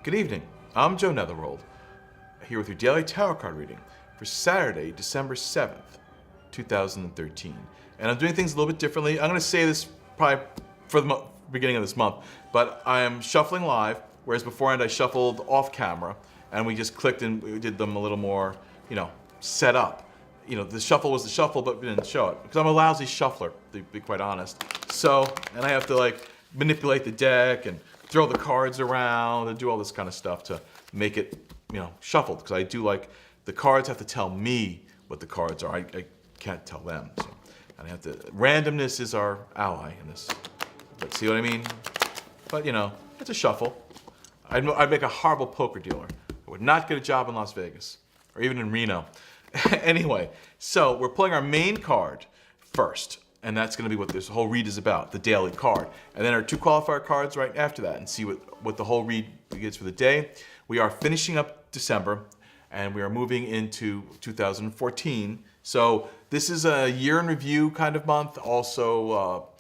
Good evening, I'm Joe Netherworld, here with your daily tarot card reading for Saturday, December 7th, 2013. And I'm doing things a little bit differently. I'm going to say this probably for the beginning of this month, but I am shuffling live, whereas beforehand I shuffled off camera, and we just clicked and we did them a little more, set up. The shuffle was the shuffle, but we didn't show it, because I'm a lousy shuffler, to be quite honest. So, and I have to manipulate the deck and throw the cards around and do all this kind of stuff to make it, shuffled. Because I do the cards have to tell me what the cards are. I can't tell them. So, and I have to. Randomness is our ally in this. But see what I mean? But it's a shuffle. I'd make a horrible poker dealer. I would not get a job in Las Vegas or even in Reno. Anyway, so we're pulling our main card first. And that's going to be what this whole read is about, the daily card. And then our two qualifier cards right after that, and see what the whole read gets for the day. We are finishing up December, and we are moving into 2014. So this is a year in review kind of month, also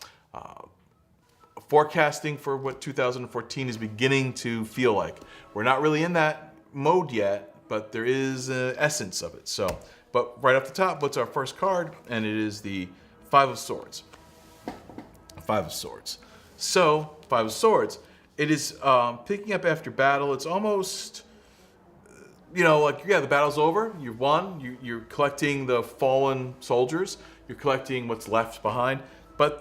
forecasting for what 2014 is beginning to feel like. We're not really in that mode yet, but there is an essence of it. So, but right off the top, what's our first card? And it is the Five of Swords. Five of Swords. So, Five of Swords, it is picking up after battle. It's almost, the battle's over. You've won. You're collecting the fallen soldiers. You're collecting what's left behind. But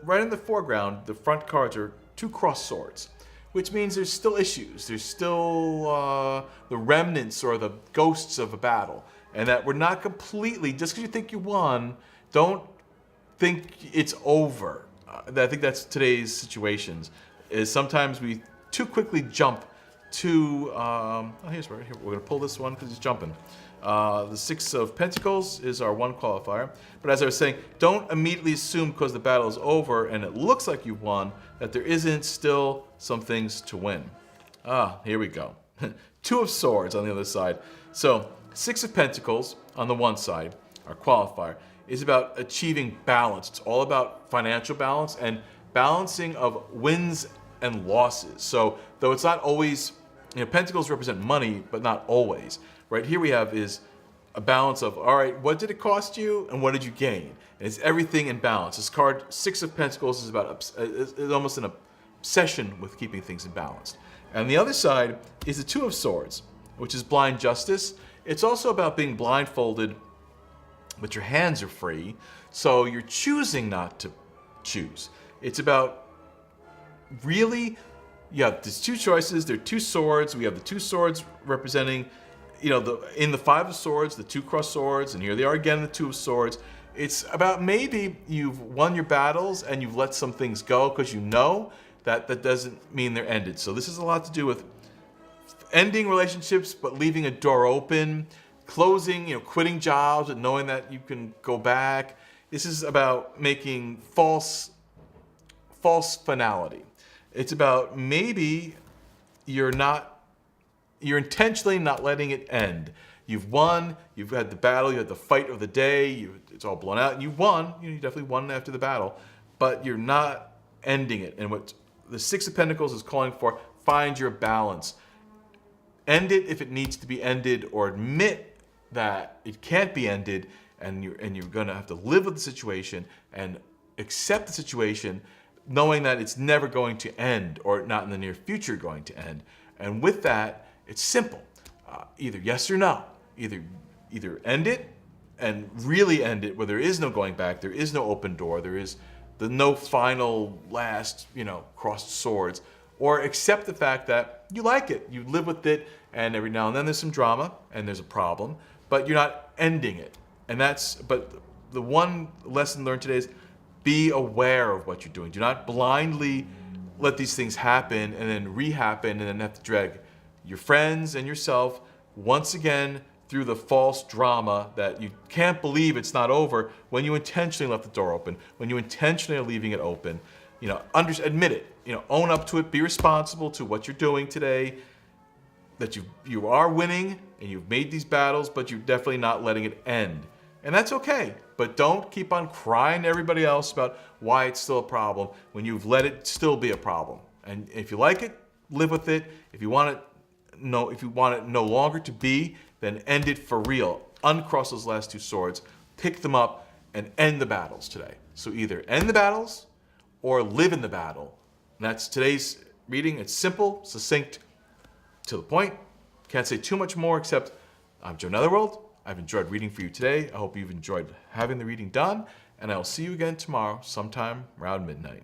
right in the foreground, the front cards are two crossed swords, which means there's still issues. There's still the remnants or the ghosts of a battle. And that we're not completely, just because you think you won, don't think it's over. I think that's today's situations. Is sometimes we too quickly jump to. Here's where we're going to pull this one because it's jumping. The Six of Pentacles is our one qualifier. But as I was saying, don't immediately assume because the battle is over and it looks like you've won that there isn't still some things to win. Here we go. Two of Swords on the other side. So Six of Pentacles on the one side, our qualifier, is about achieving balance. It's all about financial balance and balancing of wins and losses. So though it's not always, pentacles represent money, but not always. Right here we have is a balance of, all right, what did it cost you and what did you gain? And it's everything in balance. This card, Six of Pentacles, is about is almost an obsession with keeping things in balance. And the other side is the Two of Swords, which is blind justice. It's also about being blindfolded, but your hands are free, so you're choosing not to choose. It's about really, there's two choices, there are two swords. We have the two swords representing, in the Five of Swords, the two crossed swords, and here they are again, the Two of Swords. It's about maybe you've won your battles and you've let some things go because that doesn't mean they're ended. So this has a lot to do with ending relationships, but leaving a door open, closing, quitting jobs and knowing that you can go back. This is about making false finality. It's about maybe you're intentionally not letting it end. You've won, you've had the battle, you had the fight of the day, it's all blown out, and you won, you definitely won after the battle, but you're not ending it. And what the Six of Pentacles is calling for, find your balance. End it if it needs to be ended, or admit that it can't be ended, and you're going to have to live with the situation and accept the situation, knowing that it's never going to end, or not in the near future going to end. And with that, it's simple. Either yes or no. Either end it and really end it, where there is no going back, there is no open door, there is no final last, crossed swords, or accept the fact that you like it, you live with it, and every now and then there's some drama and there's a problem, but you're not ending it. But the one lesson learned today is be aware of what you're doing. Do not blindly let these things happen and then re-happen and then have to drag your friends and yourself once again through the false drama that you can't believe it's not over when you intentionally left the door open, when you intentionally are leaving it open. Admit it, own up to it, be responsible to what you're doing today, that you are winning and you've made these battles, but you're definitely not letting it end. And that's okay, but don't keep on crying to everybody else about why it's still a problem when you've let it still be a problem. And if you like it, live with it. If you want it no, if you want it no longer to be, then end it for real. Uncross those last two swords, pick them up, and end the battles today. So either end the battles or live in the battle. And that's today's reading. It's simple, succinct, to the point. Can't say too much more except I'm Joe Netherworld. I've enjoyed reading for you today. I hope you've enjoyed having the reading done. And I'll see you again tomorrow sometime around midnight.